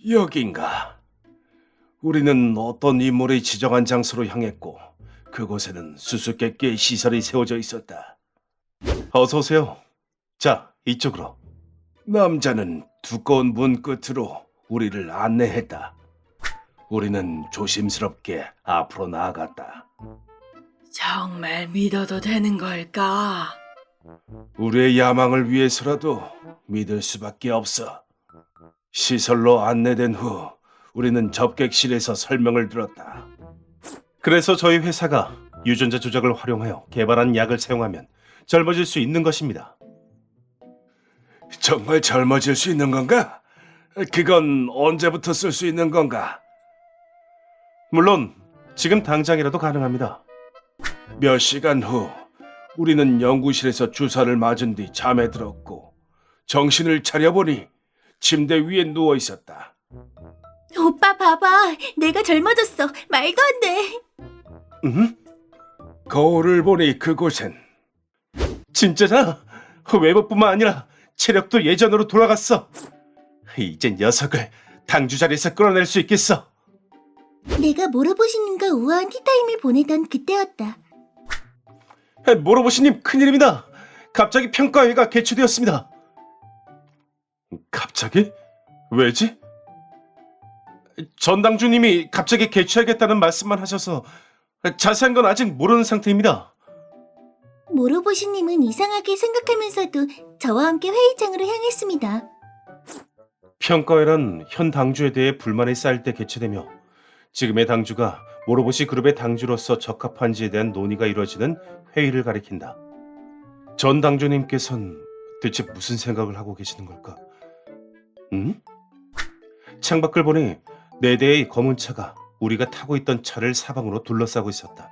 여긴가? 우리는 어떤 인물이 지정한 장소로 향했고 그곳에는 수수께끼의 시설이 세워져 있었다. 어서 오세요. 자, 이쪽으로. 남자는 두꺼운 문 끝으로 우리를 안내했다. 우리는 조심스럽게 앞으로 나아갔다. 정말 믿어도 되는 걸까? 우리의 야망을 위해서라도 믿을 수밖에 없어. 시설로 안내된 후 우리는 접객실에서 설명을 들었다. 그래서 저희 회사가 유전자 조작을 활용하여 개발한 약을 사용하면 젊어질 수 있는 것입니다. 정말 젊어질 수 있는 건가? 그건 언제부터 쓸 수 있는 건가? 물론 지금 당장이라도 가능합니다. 몇 시간 후 우리는 연구실에서 주사를 맞은 뒤 잠에 들었고 정신을 차려보니 침대 위에 누워 있었다. 오빠 봐봐, 내가 젊어졌어. 말도 안 돼. 응? 거울을 보니 그곳엔 진짜잖아. 외모뿐만 아니라 체력도 예전으로 돌아갔어. 이젠 녀석을 당주 자리에서 끌어낼 수 있겠어. 내가 모로보시님과 우아한 티타임을 보내던 그때였다. 모로보시님, 큰일입니다. 갑자기 평가회가 개최되었습니다. 갑자기? 왜지? 전당주님이 갑자기 개최하겠다는 말씀만 하셔서 자세한 건 아직 모르는 상태입니다. 모로보시님은 이상하게 생각하면서도 저와 함께 회의장으로 향했습니다. 평가회란 현 당주에 대해 불만이 쌓일 때 개최되며 지금의 당주가 모로보시 그룹의 당주로서 적합한지에 대한 논의가 이루어지는 회의를 가리킨다. 전 당주님께서는 대체 무슨 생각을 하고 계시는 걸까? 응? 창밖을 보니 4대의 검은 차가 우리가 타고 있던 차를 사방으로 둘러싸고 있었다.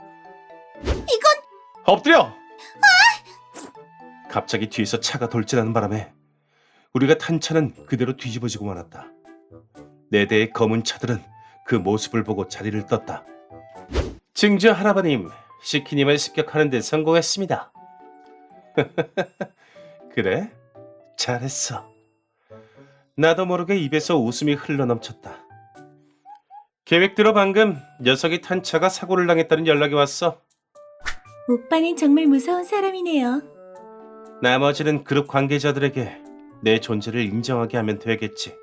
이건 엎드려! 갑자기 뒤에서 차가 돌진하는 바람에 우리가 탄 차는 그대로 뒤집어지고 말았다. 4대의 검은 차들은 그 모습을 보고 자리를 떴다. 증조 할아버님, 시키님을 습격하는 데 성공했습니다. 그래? 잘했어. 나도 모르게 입에서 웃음이 흘러넘쳤다. 계획대로 방금 녀석이 탄 차가 사고를 당했다는 연락이 왔어. 오빠는 정말 무서운 사람이네요. 나머지는 그룹 관계자들에게 내 존재를 인정하게 하면 되겠지.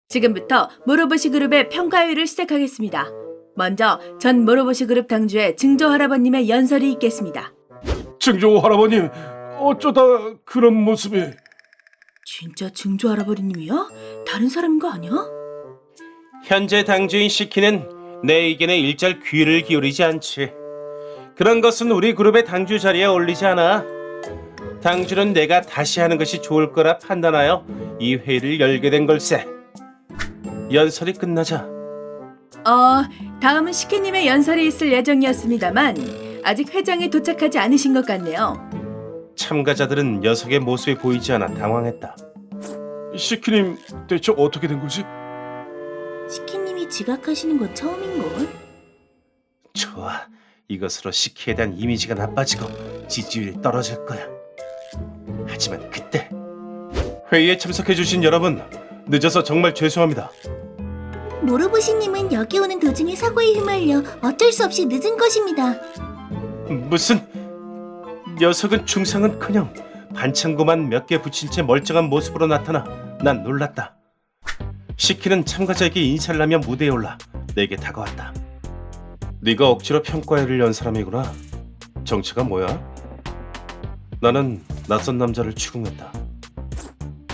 지금부터 모로보시 그룹의 평가회를 시작하겠습니다. 먼저 전 모로보시 그룹 당주의 증조 할아버님의 연설이 있겠습니다. 증조 할아버님, 어쩌다 그런 모습이... 진짜 증조 할아버님이야? 다른 사람인 거 아니야? 현재 당주인 시키는 내 의견에 일절 귀를 기울이지 않지. 그런 것은 우리 그룹의 당주 자리에 어울리지 않아. 당주는 내가 다시 하는 것이 좋을 거라 판단하여 이 회의를 열게 된 걸세. 연설이 끝나자 다음은 시키님의 연설이 있을 예정이었습니다만 아직 회장에 도착하지 않으신 것 같네요. 참가자들은 녀석의 모습이 보이지 않아 당황했다. 시키님, 대체 어떻게 된 거지? 시키님이 지각하시는 건 처음인걸? 좋아, 이것으로 시키에 대한 이미지가 나빠지고 지지율이 떨어질 거야. 하지만 그때 회의에 참석해주신 여러분, 늦어서 정말 죄송합니다. 모로보시님은 여기 오는 도중에 사고에 휘말려 어쩔 수 없이 늦은 것입니다. 무슨... 녀석은 중상은커녕 반창고만 몇 개 붙인 채 멀쩡한 모습으로 나타나 난 놀랐다. 시키는 참가자에게 인사를 하며 무대에 올라 내게 다가왔다. 네가 억지로 평가회를 연 사람이구나. 정체가 뭐야? 나는 낯선 남자를 추궁했다.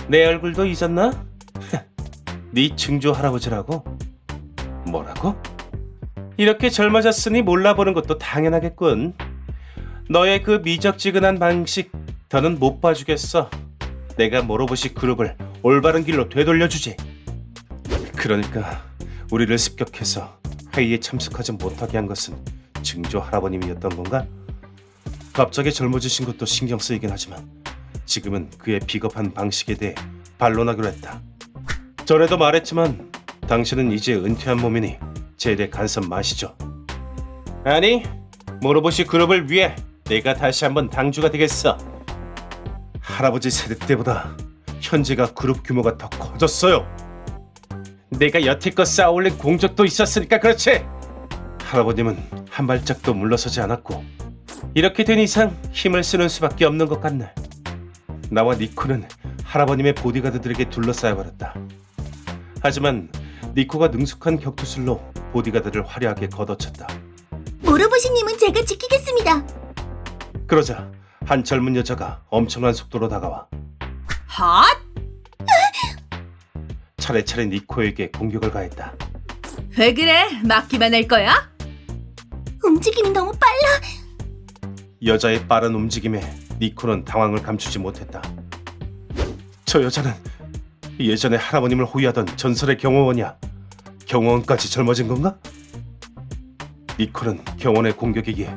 내 얼굴도 잊었나? 네 증조 할아버지라고? 뭐라고? 이렇게 젊어졌으니 몰라보는 것도 당연하겠군. 너의 그 미적지근한 방식 더는 못 봐주겠어. 내가 모로보시 그룹을 올바른 길로 되돌려주지. 그러니까 우리를 습격해서 회의에 참석하지 못하게 한 것은 증조 할아버님이었던 건가? 갑자기 젊어지신 것도 신경 쓰이긴 하지만 지금은 그의 비겁한 방식에 대해 반론하기로 했다. 전에도 말했지만 당신은 이제 은퇴한 몸이니 제대 간섭 마시죠. 아니, 모로보시 그룹을 위해 내가 다시 한번 당주가 되겠어. 할아버지 세대 때보다 현재가 그룹 규모가 더 커졌어요. 내가 여태껏 쌓아올린 공적도 있었으니까 그렇지. 할아버님은 한 발짝도 물러서지 않았고 이렇게 된 이상 힘을 쓰는 수밖에 없는 것 같네. 나와 니코는 할아버님의 보디가드들에게 둘러싸여 버렸다. 하지만 니코가 능숙한 격투술로 보디가드를 화려하게 걷어찼다. 모로보시님은 제가 지키겠습니다. 그러자 한 젊은 여자가 엄청난 속도로 다가와 헛! 차례차례 니코에게 공격을 가했다. 왜 그래? 막기만 할 거야? 움직임이 너무 빨라. 여자의 빠른 움직임에 니코는 당황을 감추지 못했다. 저 여자는 예전에 할아버님을 호위하던 전설의 경호원이야. 경호원까지 젊어진 건가? 니코는 경호원의 공격에 의해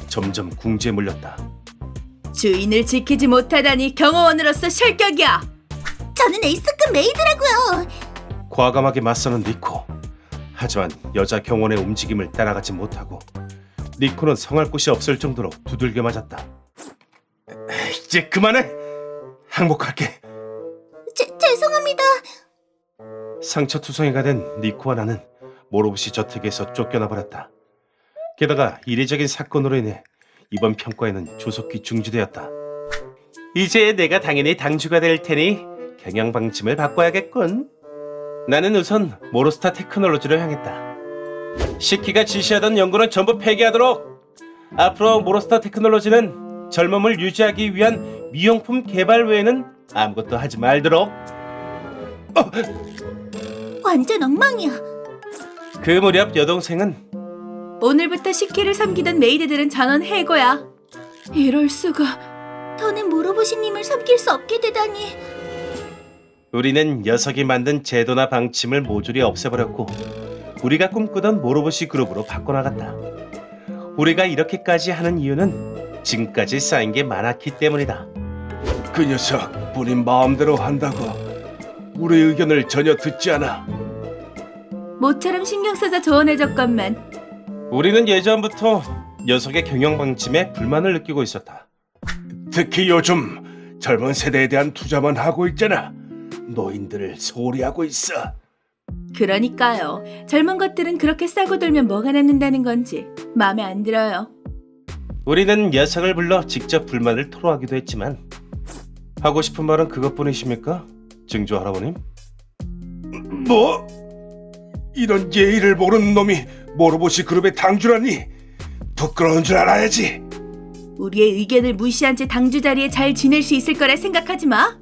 점점 궁지에 몰렸다. 주인을 지키지 못하다니 경호원으로서 실격이야. 저는 에이스급 메이드라고요. 과감하게 맞서는 니코. 하지만 여자 경호원의 움직임을 따라가지 못하고 니코는 성할 곳이 없을 정도로 두들겨 맞았다. 이제 그만해. 항복할게. 죄송합니다. 상처투성이가 된 니코와 나는 모로보시 저택에서 쫓겨나 버렸다. 게다가 이례적인 사건으로 인해 이번 평가에는 조속히 중지되었다. 이제 내가 당연히 당주가 될 테니 경영 방침을 바꿔야겠군. 나는 우선 모로스타 테크놀로지로 향했다. 시키가 지시하던 연구는 전부 폐기하도록. 앞으로 모로스타 테크놀로지는 젊음을 유지하기 위한 미용품 개발 외에는 아무것도 하지 말도록. 완전 엉망이야. 그 무렵 여동생은 오늘부터 시키를 섬기던 메이드들은 전원 해고야. 이럴 수가. 더는 모로보시님을 섬길 수 없게 되다니. 우리는 녀석이 만든 제도나 방침을 모조리 없애버렸고 우리가 꿈꾸던 모로보시 그룹으로 바꿔나갔다. 우리가 이렇게까지 하는 이유는 지금까지 쌓인 게 많았기 때문이다. 그 녀석 본인 마음대로 한다고 우리 의견을 전혀 듣지 않아. 모처럼 신경 써서 조언해줬건만. 우리는 예전부터 녀석의 경영 방침에 불만을 느끼고 있었다. 특히 요즘 젊은 세대에 대한 투자만 하고 있잖아. 노인들을 소홀히 하고 있어. 그러니까요. 젊은 것들은 그렇게 싸고 돌면 뭐가 남는다는 건지 마음에 안 들어요. 우리는 녀석을 불러 직접 불만을 토로하기도 했지만 하고 싶은 말은 그것뿐이십니까? 증조 할아버님? 뭐? 이런 예의를 모르는 놈이 모로보시 그룹의 당주라니. 부끄러운 줄 알아야지. 우리의 의견을 무시한 채 당주 자리에 잘 지낼 수 있을 거라 생각하지 마.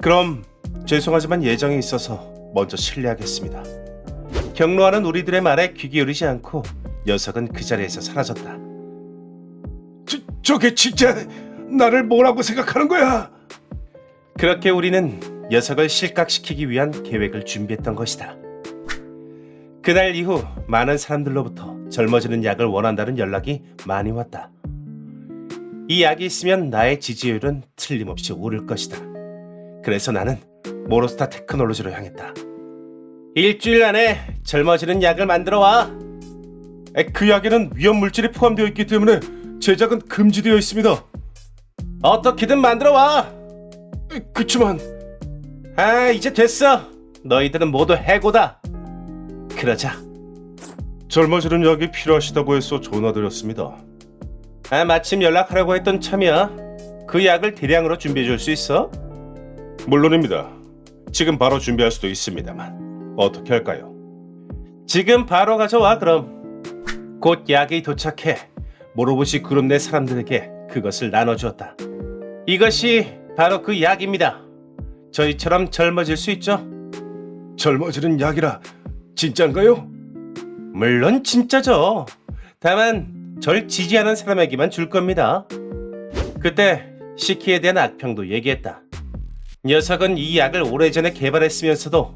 그럼 죄송하지만 예정이 있어서 먼저 실례하겠습니다. 경로하는 우리들의 말에 귀 기울이지 않고 녀석은 그 자리에서 사라졌다. 저게 진짜 나를 뭐라고 생각하는 거야? 그렇게 우리는 녀석을 실각시키기 위한 계획을 준비했던 것이다. 그날 이후 많은 사람들로부터 젊어지는 약을 원한다는 연락이 많이 왔다. 이 약이 있으면 나의 지지율은 틀림없이 오를 것이다. 그래서 나는 모로스타 테크놀로지로 향했다. 일주일 안에 젊어지는 약을 만들어 와. 그 약에는 위험 물질이 포함되어 있기 때문에 제작은 금지되어 있습니다. 어떻게든 만들어 와. 그치만 이제 됐어. 너희들은 모두 해고다. 그러자 젊어지는 약이 필요하시다고 해서 전화드렸습니다. 마침 연락하라고 했던 참이야. 그 약을 대량으로 준비해 줄 수 있어? 물론입니다. 지금 바로 준비할 수도 있습니다만 어떻게 할까요? 지금 바로 가져와. 그럼 곧 약이 도착해 모로보시 그룹 내 사람들에게 그것을 나눠주었다. 이것이 바로 그 약입니다. 저희처럼 젊어질 수 있죠? 젊어지는 약이라 진짠가요? 물론 진짜죠. 다만 절 지지하는 사람에게만 줄 겁니다. 그때 시키에 대한 악평도 얘기했다. 녀석은 이 약을 오래전에 개발했으면서도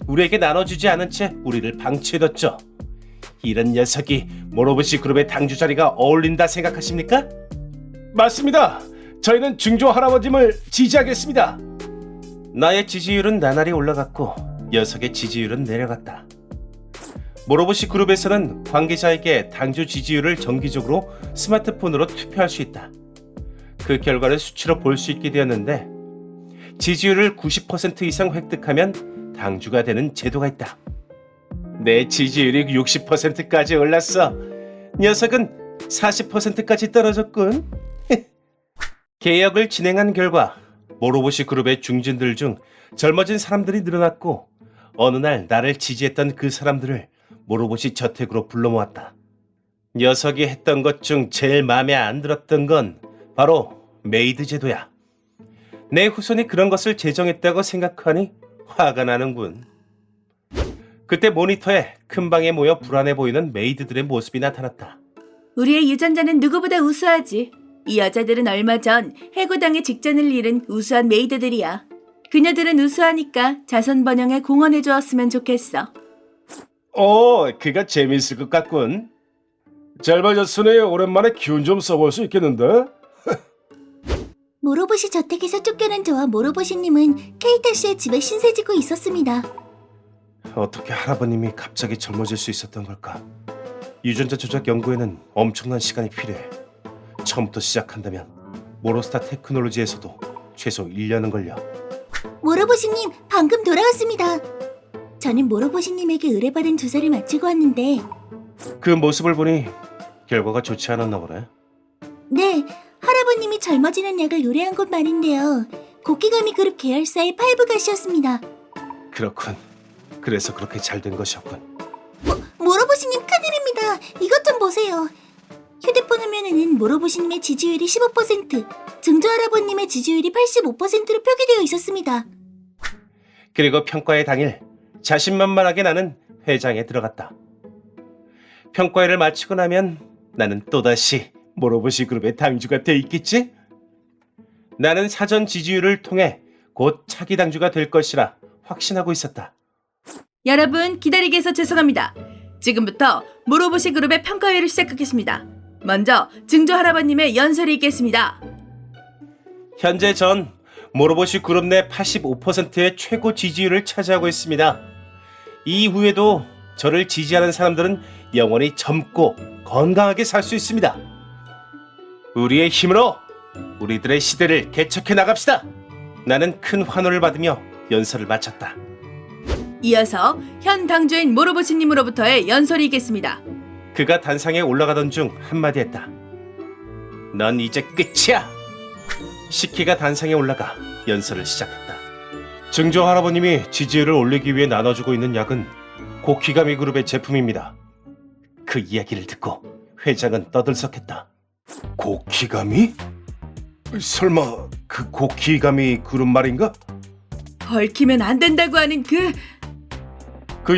우리에게 나눠주지 않은 채 우리를 방치해뒀죠. 이런 녀석이 모로보시 그룹의 당주 자리가 어울린다 생각하십니까? 맞습니다. 저희는 증조 할아버님을 지지하겠습니다. 나의 지지율은 나날이 올라갔고 녀석의 지지율은 내려갔다. 모로보시 그룹에서는 관계자에게 당주 지지율을 정기적으로 스마트폰으로 투표할 수 있다. 그 결과를 수치로 볼 수 있게 되었는데 지지율을 90% 이상 획득하면 당주가 되는 제도가 있다. 내 지지율이 60%까지 올랐어. 녀석은 40%까지 떨어졌군. 개혁을 진행한 결과 모로보시 그룹의 중진들 중 젊어진 사람들이 늘어났고 어느 날 나를 지지했던 그 사람들을 모로보시 저택으로 불러 모았다. 녀석이 했던 것 중 제일 마음에 안 들었던 건 바로 메이드 제도야. 내 후손이 그런 것을 제정했다고 생각하니 화가 나는군. 그때 모니터에 큰 방에 모여 불안해 보이는 메이드들의 모습이 나타났다. 우리의 유전자는 누구보다 우수하지. 이 여자들은 얼마 전 해고당의 직전을 잃은 우수한 메이드들이야. 그녀들은 우수하니까 자손 번영에 공헌해 주었으면 좋겠어. 그가 재밌을 것 같군. 젊어졌으니 오랜만에 기운 좀 써볼 수 있겠는데? 모로보시 저택에서 쫓겨난 저와 모로보시님은 케이타 씨의 집에 신세지고 있었습니다. 어떻게 할아버님이 갑자기 젊어질 수 있었던 걸까? 유전자 조작 연구에는 엄청난 시간이 필요해. 처음부터 시작한다면 모로스타 테크놀로지에서도 최소 1년은 걸려. 모로보시님, 방금 돌아왔습니다. 저는 모로보시님에게 의뢰받은 주사를 맞추고 왔는데 그 모습을 보니 결과가 좋지 않았나 보네. 네, 할아버님이 젊어지는 약을 요리한 것 말인데요. 고키가미 그룹 계열사의 5가시였습니다. 그렇군. 그래서 그렇게 잘 된 것이었군. 모로보시님 큰일입니다. 이것 좀 보세요. 휴대폰 화면에는 모로보시님의 지지율이 15%, 증조 할아버님의 지지율이 85%로 표기되어 있었습니다. 그리고 평가회 당일 자신만만하게 나는 회장에 들어갔다. 평가회를 마치고 나면 나는 또다시 모로보시 그룹의 당주가 돼 있겠지? 나는 사전 지지율을 통해 곧 차기 당주가 될 것이라 확신하고 있었다. 여러분 기다리게 해서 죄송합니다. 지금부터 모로보시 그룹의 평가회를 시작하겠습니다. 먼저 증조 할아버님의 연설이 있겠습니다. 현재 전 모로보시 그룹 내 85%의 최고 지지율을 차지하고 있습니다. 이후에도 저를 지지하는 사람들은 영원히 젊고 건강하게 살 수 있습니다. 우리의 힘으로 우리들의 시대를 개척해 나갑시다. 나는 큰 환호를 받으며 연설을 마쳤다. 이어서 현 당주인 모로보시님으로부터의 연설이 있겠습니다. 그가 단상에 올라가던 중 한마디 했다. 넌 이제 끝이야. 시키가 단상에 올라가 연설을 시작했다. 증조 할아버님이 지지율을 올리기 위해 나눠주고 있는 약은 고키가미 그룹의 제품입니다. 그 이야기를 듣고 회장은 떠들썩했다. 고키가미? 설마 그 고키가미 그룹 말인가? 얽히면 안 된다고 하는 그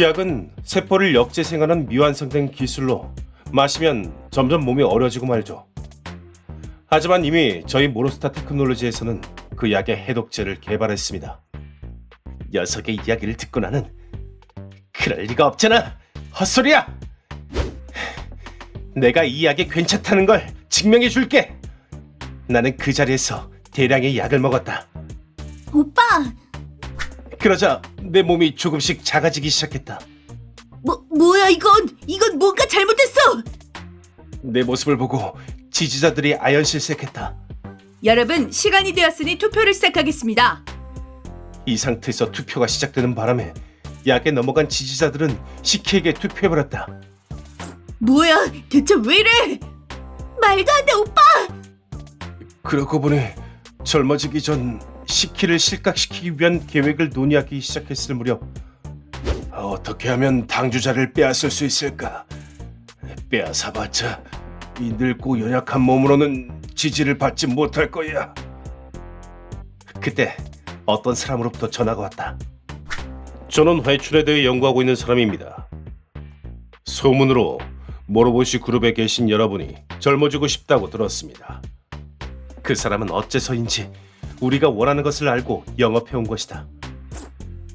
약은 세포를 역재생하는 미완성된 기술로 마시면 점점 몸이 어려지고 말죠. 하지만 이미 저희 모로스타 테크놀로지에서는 그 약의 해독제를 개발했습니다. 녀석의 이야기를 듣고 나는 그럴 리가 없잖아. 헛소리야. 내가 이 약이 괜찮다는 걸 증명해 줄게. 나는 그 자리에서 대량의 약을 먹었다. 오빠! 그러자 내 몸이 조금씩 작아지기 시작했다. 뭐야 이건 뭔가 잘못됐어! 내 모습을 보고 지지자들이 아연실색했다. 여러분 시간이 되었으니 투표를 시작하겠습니다. 이 상태에서 투표가 시작되는 바람에 약에 넘어간 지지자들은 시키에게 투표해버렸다. 뭐야 대체 왜 이래? 말도 안 돼, 오빠! 그러고 보니 젊어지기 전 시키를 실각시키기 위한 계획을 논의하기 시작했을 무렵 어떻게 하면 당주자를 빼앗을 수 있을까? 빼앗아봤자 이 늙고 연약한 몸으로는 지지를 받지 못할 거야. 그때 어떤 사람으로부터 전화가 왔다. 저는 회출에 대해 연구하고 있는 사람입니다. 소문으로 모로보시 그룹에 계신 여러분이 젊어지고 싶다고 들었습니다. 그 사람은 어째서인지 우리가 원하는 것을 알고 영업해온 것이다.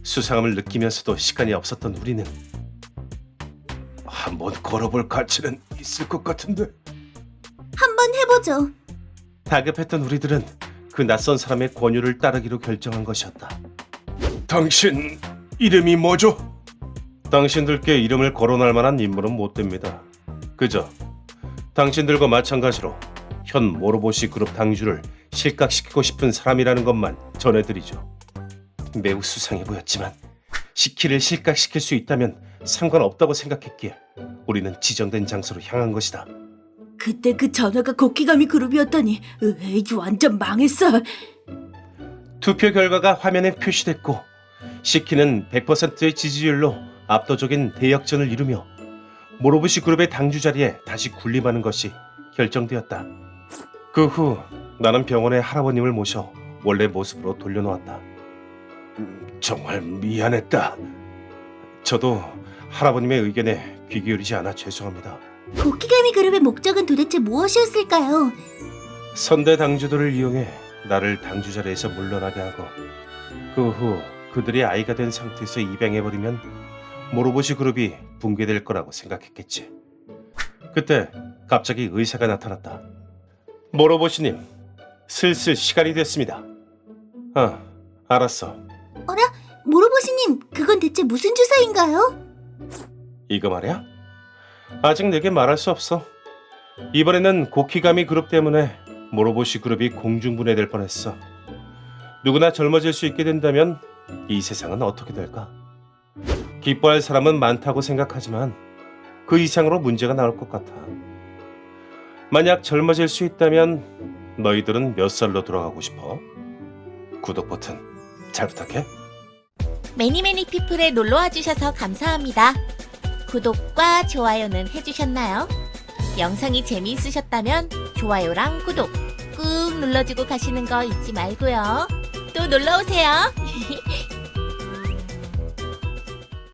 수상함을 느끼면서도 시간이 없었던 우리는 한번 걸어볼 가치는 있을 것 같은데. 한번 해보죠. 다급했던 우리들은 그 낯선 사람의 권유를 따르기로 결정한 것이었다. 당신 이름이 뭐죠? 당신들께 이름을 거론할 만한 인물은 못 됩니다. 그저 당신들과 마찬가지로 현 모로보시 그룹 당주를 실각시키고 싶은 사람이라는 것만 전해드리죠. 매우 수상해 보였지만 시키를 실각시킬 수 있다면 상관없다고 생각했기에 우리는 지정된 장소로 향한 것이다. 그때 그 전화가 고키가미 그룹이었더니 에이 완전 망했어. 투표 결과가 화면에 표시됐고 시키는 100%의 지지율로 압도적인 대역전을 이루며 모로보시 그룹의 당주 자리에 다시 군림하는 것이 결정되었다. 그 후 나는 병원에 할아버님을 모셔 원래 모습으로 돌려놓았다. 정말 미안했다. 저도 할아버님의 의견에 귀 기울이지 않아 죄송합니다. 고키가미 그룹의 목적은 도대체 무엇이었을까요? 선대 당주들을 이용해 나를 당주 자리에서 물러나게 하고 그 후 그들이 아이가 된 상태에서 입양해버리면 모로보시 그룹이 붕괴될 거라고 생각했겠지. 그때 갑자기 의사가 나타났다. 모로보시님, 슬슬 시간이 됐습니다. 아, 알았어. 모로보시님, 그건 대체 무슨 주사인가요? 이거 말이야? 아직 내게 말할 수 없어. 이번에는 고키가미 그룹 때문에 모로보시 그룹이 공중분해될 뻔했어. 누구나 젊어질 수 있게 된다면 이 세상은 어떻게 될까? 기뻐할 사람은 많다고 생각하지만 그 이상으로 문제가 나올 것 같아. 만약 젊어질 수 있다면 너희들은 몇 살로 돌아가고 싶어? 구독 버튼 잘 부탁해. 매니매니 피플에 놀러와 주셔서 감사합니다. 구독과 좋아요는 해주셨나요? 영상이 재미있으셨다면 좋아요랑 구독 꾹 눌러주고 가시는 거 잊지 말고요. 또 놀러오세요.